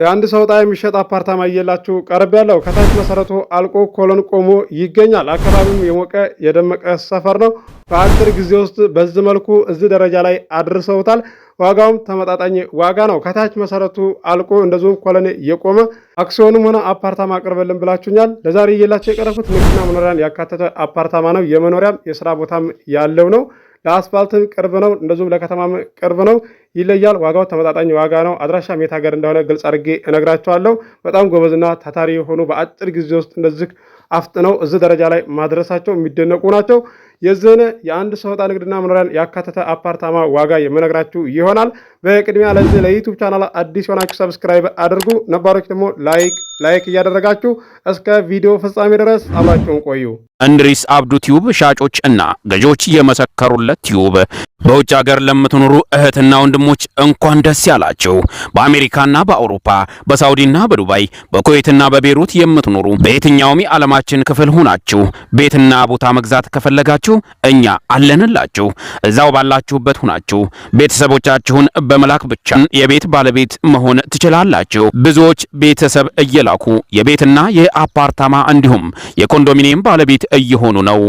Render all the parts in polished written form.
የአንድ ሰው ዕጣ የሚሸጥ አፓርታማ እየላችሁ ቀርብ ያለው ከታች መሰረቱ አልቆ ኮሎን ቆሞ ይገኛል። አካባቢው የሞቀ የደመቀ ሰፈር ነው። በአጭር ጊዜ ውስጥ በዚህ መልኩ እዚህ ደረጃ ላይ አድርሰውታል። ዋጋውም ተመጣጣኝ ዋጋ ነው። ከታች መሰረቱ አልቆ እንደዚሁም ኮሎን የቆመ አክሲዮንም ሆነ አፓርታማ አቅርበልን ብላችሁኛል። ለዛሬ እየላችሁ የቀረብኩት ንግድና መኖሪያን ያካተተ አፓርታማ ነው። የመኖሪያም የስራ ቦታም ያለው ነው። ለአስፋልትም ቅርብ ነው፣ እንደዚሁም ለከተማም ቅርብ ነው። ይለያል። ዋጋው ተመጣጣኝ ዋጋ ነው። አድራሻ የት ሀገር እንደሆነ ግልጽ አድርጌ እነግራቸዋለሁ። በጣም ጎበዝና ታታሪ የሆኑ በአጭር ጊዜ ውስጥ እንደዚህ አፍጥነው እዚህ ደረጃ ላይ ማድረሳቸው የሚደነቁ ናቸው። የዚህን የአንድ ሰው ዕጣ ንግድና መኖሪያን ያካተተ አፓርታማ ዋጋ የምነግራችሁ ይሆናል። በቅድሚያ ለዚህ ለዩቲዩብ ቻናል አዲስ የሆናችሁ ሰብስክራይብ አድርጉ፣ ነባሮች ደግሞ ላይክ እያደረጋችሁ እስከ ቪዲዮ ፍጻሜ ድረስ አብራችሁን ቆዩ። እንድሪስ አብዱ ቲዩብ ሻጮች እና ገዢዎች የመሰከሩለት ቲዩብ። በውጭ ሀገር ለምትኖሩ እህትና ወንድሞች እንኳን ደስ ያላችሁ። በአሜሪካና በአውሮፓ በሳውዲና በዱባይ በኩዌትና በቤሩት የምትኖሩ በየትኛውም የዓለማችን ክፍል ሆናችሁ ቤትና ቦታ መግዛት ከፈለጋችሁ እኛ አለንላችሁ። እዛው ባላችሁበት ሆናችሁ ቤተሰቦቻችሁን በመላክ ብቻ የቤት ባለቤት መሆን ትችላላችሁ። ብዙዎች ቤተሰብ እየላኩ የቤትና የአፓርታማ እንዲሁም የኮንዶሚኒየም ባለቤት እየሆኑ ነው።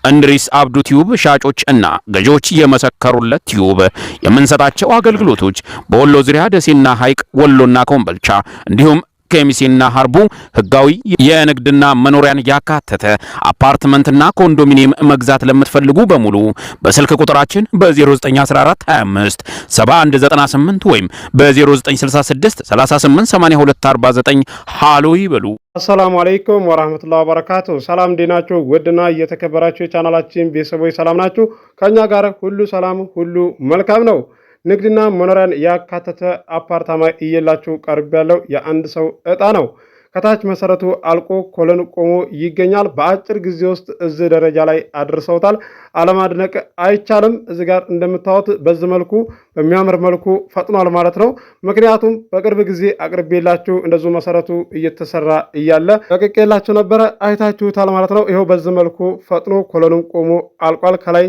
እንድሪስ አብዱ ቲዩብ ሻጮች እና ገዢዎች የመሰከሩለት ቲዩብ። የምንሰጣቸው አገልግሎቶች በወሎ ዙሪያ ደሴና ሐይቅ፣ ወሎና ኮምቦልቻ እንዲሁም ከሚሴና ሀርቡ ህጋዊ የንግድና መኖሪያን ያካተተ አፓርትመንትና ኮንዶሚኒየም መግዛት ለምትፈልጉ በሙሉ በስልክ ቁጥራችን በ091425 7198 ወይም በ0966 388249 ሃሎ ይበሉ። አሰላሙ አለይኩም ወራህመቱላሂ ወበረካቱ። ሰላም እንዴናችሁ? ውድና እየተከበራችሁ የቻናላችን ቤተሰቦች ሰላም ናችሁ? ከኛ ጋር ሁሉ ሰላም ሁሉ መልካም ነው። ንግድና መኖሪያን ያካተተ አፓርታማ እየላችሁ ቀርብ ያለው የአንድ ሰው ዕጣ ነው። ከታች መሰረቱ አልቆ ኮሎን ቆሞ ይገኛል። በአጭር ጊዜ ውስጥ እዚህ ደረጃ ላይ አድርሰውታል። አለማድነቅ አይቻልም። እዚህ ጋር እንደምታዩት በዚህ መልኩ በሚያምር መልኩ ፈጥኗል ማለት ነው። ምክንያቱም በቅርብ ጊዜ አቅርቤላችሁ እንደዚሁ መሰረቱ እየተሰራ እያለ ለቅቄላችሁ ነበረ፣ አይታችሁታል ማለት ነው። ይኸው በዚህ መልኩ ፈጥኖ ኮሎንም ቆሞ አልቋል። ከላይ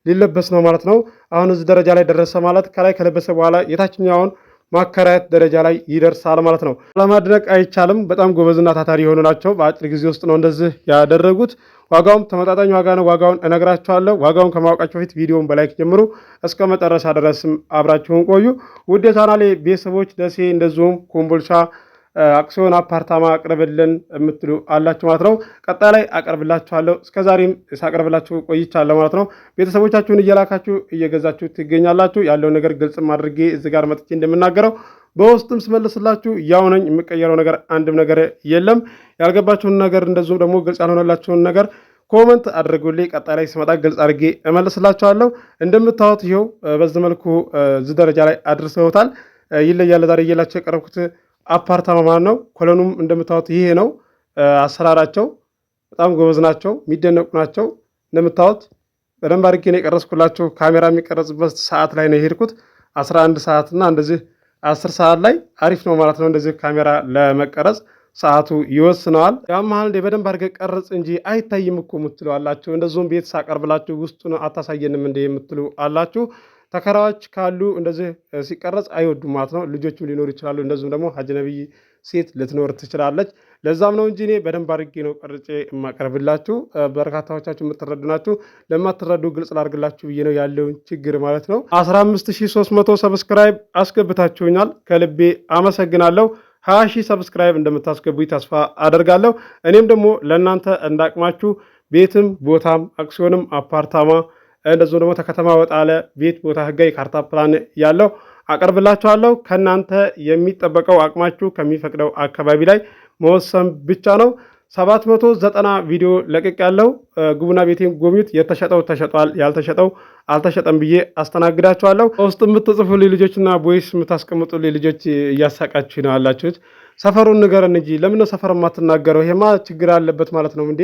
ሊለበስ ነው ማለት ነው። አሁን እዚህ ደረጃ ላይ ደረሰ ማለት ከላይ ከለበሰ በኋላ የታችኛውን ማከራየት ደረጃ ላይ ይደርሳል ማለት ነው። ለማድነቅ አይቻልም። በጣም ጎበዝና ታታሪ የሆኑ ናቸው። በአጭር ጊዜ ውስጥ ነው እንደዚህ ያደረጉት። ዋጋውም ተመጣጣኝ ዋጋ ነው። ዋጋውን እነግራችኋለሁ። ዋጋውን ከማወቃችሁ በፊት ቪዲዮውን በላይክ ጀምሩ፣ እስከ መጨረሻ ድረስም አብራችሁን ቆዩ። ውድ የቻናሌ ቤተሰቦች ደሴ እንደዚሁም ኮምቦልቻ አክሲዮን አፓርታማ አቅርብልን የምትሉ አላችሁ ማለት ነው። ቀጣይ ላይ አቀርብላችኋለሁ። እስከዛሬም ሳቀርብላችሁ ቆይቻለሁ ማለት ነው። ቤተሰቦቻችሁን እየላካችሁ እየገዛችሁ ትገኛላችሁ። ያለው ነገር ግልጽ አድርጌ እዚህ ጋር መጥቼ እንደምናገረው በውስጥም ስመልስላችሁ ያው ነኝ። የምቀየረው ነገር አንድም ነገር የለም። ያልገባችሁን ነገር እንደዚሁም ደግሞ ግልጽ ያልሆነላችሁን ነገር ኮመንት አድርጉልኝ። ቀጣይ ላይ ስመጣ ግልጽ አድርጌ እመልስላችኋለሁ። እንደምታዩት ይኸው በዚህ መልኩ እዚህ ደረጃ ላይ አድርሰውታል። ይለያል። ዛሬ እየላችሁ የቀረብኩት አፓርታማ ማለት ነው። ኮሎኑም እንደምታዩት ይሄ ነው። አሰራራቸው በጣም ጎበዝ ናቸው፣ የሚደነቁ ናቸው። እንደምታዩት በደንብ አድርጌ ነው የቀረጽኩላችሁ። ካሜራ የሚቀረጽበት ሰዓት ላይ ነው የሄድኩት 11 ሰዓት እና እንደዚህ 10 ሰዓት ላይ አሪፍ ነው ማለት ነው። እንደዚህ ካሜራ ለመቀረጽ ሰዓቱ ይወስነዋል። ያመሃል በደንብ አድርገህ ቀርጽ እንጂ አይታይም እኮ የምትሉ አላችሁ። እንደዚሁም ቤት ሳቀርብላችሁ ውስጡን አታሳየንም እንደ የምትሉ አላችሁ። ተከራዮች ካሉ እንደዚህ ሲቀረጽ አይወዱም ማለት ነው። ልጆችም ሊኖሩ ይችላሉ። እንደዚሁም ደግሞ አጅነቢ ሴት ልትኖር ትችላለች። ለዛም ነው እንጂ እኔ በደንብ አድርጌ ነው ቀርጬ የማቀርብላችሁ። በርካታዎቻችሁ የምትረዱ ናችሁ። ለማትረዱ ግልጽ ላድርግላችሁ ብዬ ነው ያለውን ችግር ማለት ነው። 15300 ሰብስክራይብ አስገብታችሁኛል። ከልቤ አመሰግናለሁ። 20,000 ሰብስክራይብ እንደምታስገቡኝ ተስፋ አደርጋለሁ። እኔም ደግሞ ለእናንተ እንዳቅማችሁ ቤትም ቦታም አክሲዮንም አፓርታማ እንደዚሁ ደግሞ ተከተማ ወጣ ያለ ቤት ቦታ ህጋዊ ካርታ ፕላን ያለው አቀርብላችኋለሁ። ከእናንተ የሚጠበቀው አቅማችሁ ከሚፈቅደው አካባቢ ላይ መወሰን ብቻ ነው። 790 ቪዲዮ ለቅቅ ያለው ግቡና ቤቴን ጎብኙት። የተሸጠው ተሸጧል፣ ያልተሸጠው አልተሸጠም ብዬ አስተናግዳችኋለሁ። ውስጥ የምትጽፉልኝ ልጆችና ቦይስ የምታስቀምጡልኝ ልጆች እያሳቃችሁ ነው ያላችሁት። ሰፈሩን ንገረን እንጂ ለምን ነው ሰፈር የማትናገረው? ይሄማ ችግር አለበት ማለት ነው እንዴ?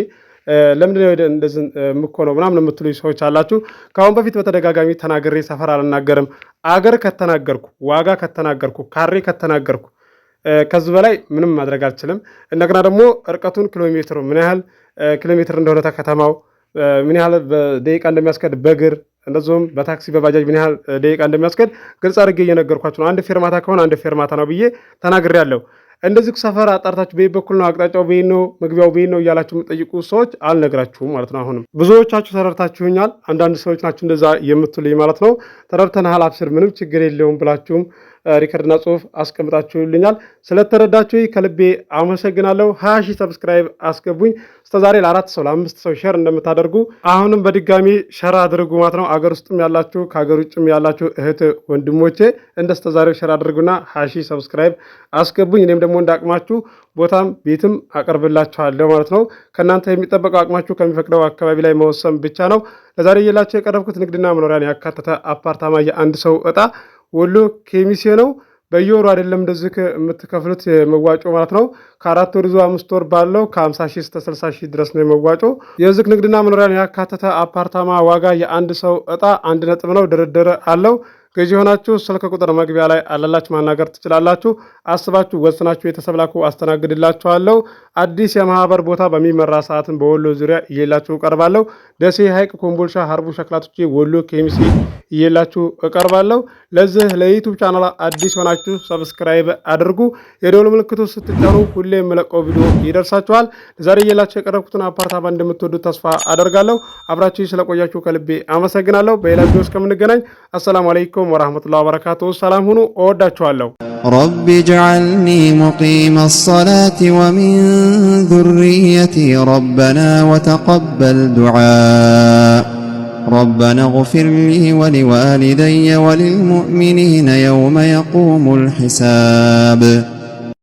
ለምንድነው እንደዚህ ምኮነው ምናምን የምትሉ ሰዎች አላችሁ። ከአሁን በፊት በተደጋጋሚ ተናግሬ ሰፈር አልናገርም። አገር ከተናገርኩ፣ ዋጋ ከተናገርኩ፣ ካሬ ከተናገርኩ ከዚህ በላይ ምንም ማድረግ አልችልም። እንደገና ደግሞ እርቀቱን ኪሎ ሜትሩ ምን ያህል ኪሎ ሜትር እንደሆነ ተከተማው ምን ያህል ደቂቃ እንደሚያስከድ በእግር እንደዚሁም በታክሲ በባጃጅ ምን ያህል ደቂቃ እንደሚያስከድ ግልጽ አድርጌ እየነገርኳችሁ ነው። አንድ ፌርማታ ከሆነ አንድ ፌርማታ ነው ብዬ ተናግሬያለሁ። እንደዚህ ሰፈር አጣርታችሁ በይ በኩል ነው አቅጣጫው በይ ነው መግቢያው በይ ነው እያላችሁ የምትጠይቁ ሰዎች አልነግራችሁም ማለት ነው። አሁንም ብዙዎቻችሁ ተረድታችሁኛል። አንዳንድ ሰዎች ናችሁ እንደዛ የምትሉኝ ማለት ነው። ተረድተናል፣ አብሽር፣ ምንም ችግር የለውም ብላችሁም ሪከርድና ጽሁፍ አስቀምጣችሁልኛል። ስለተረዳችሁ ከልቤ አመሰግናለሁ። 20 ሺህ ሰብስክራይብ አስገቡኝ። እስከዛሬ ለ4 ሰው ለ5 ሰው ሼር እንደምታደርጉ አሁንም በድጋሚ ሼር አድርጉ ማለት ነው። አገር ውስጥም ያላችሁ ከሀገር ውጭም ያላችሁ እህት ወንድሞቼ እንደስተዛሬው ሼር አድርጉና 20 ሺህ ሰብስክራይብ አስገቡኝ። እኔም ደግሞ እንዳቅማችሁ ቦታም ቤትም አቀርብላችኋለሁ ማለት ነው። ከእናንተ የሚጠበቀው አቅማችሁ ከሚፈቅደው አካባቢ ላይ መወሰን ብቻ ነው። ለዛሬ እየላችሁ የቀረብኩት ንግድና መኖሪያን ያካተተ አፓርታማ የአንድ ሰው እጣ ወሎ ኬሚሴ ነው። በየወሩ አይደለም እንደዚህ የምትከፍሉት መዋጮ ማለት ነው። ከ4 ወር ይዞ 5 ወር ባለው ከ50 ሺህ እስከ 60 ሺህ ድረስ ነው የመዋጮ። የዚህ ንግድና መኖሪያን ያካተተ አፓርታማ ዋጋ የአንድ ሰው እጣ 1 ነጥብ ነው። ድርድር አለው። ገዢ ሆናችሁ ስልክ ቁጥር መግቢያ ላይ አለላችሁ ማናገር ትችላላችሁ። አስባችሁ ወስናችሁ ቤተሰብ ላኩ፣ አስተናግድላችኋለሁ። አዲስ የማህበር ቦታ በሚመራ ሰዓትን በወሎ ዙሪያ እየላችሁ እቀርባለሁ። ደሴ፣ ሐይቅ፣ ኮምቦልሻ፣ ሀርቡ፣ ሸክላቶቼ፣ ወሎ ኬሚሴ እየላችሁ እቀርባለሁ። ለዚህ ለዩቲዩብ ቻናል አዲስ ሆናችሁ ሰብስክራይብ አድርጉ። የደወል ምልክቱ ስትጫኑ ሁሌ የምለቀው ቪዲዮ ይደርሳችኋል። ዛሬ እየላችሁ የቀረብኩትን አፓርታማ እንደምትወዱት ተስፋ አደርጋለሁ። አብራችሁ ስለቆያችሁ ከልቤ አመሰግናለሁ። በሌላ ቪዲዮ እስከምንገናኝ አሰላሙ አለይኩም ወራህመቱላሂ ወበረካቱሁ። ሰላም ሁኑ። እወዳችኋለሁ። رب اجعلني مقيم الصلاة ومن ذريتي ربنا وتقبل دعاء ربنا اغفر لي ولوالدي وللمؤمنين يوم يقوم الحساب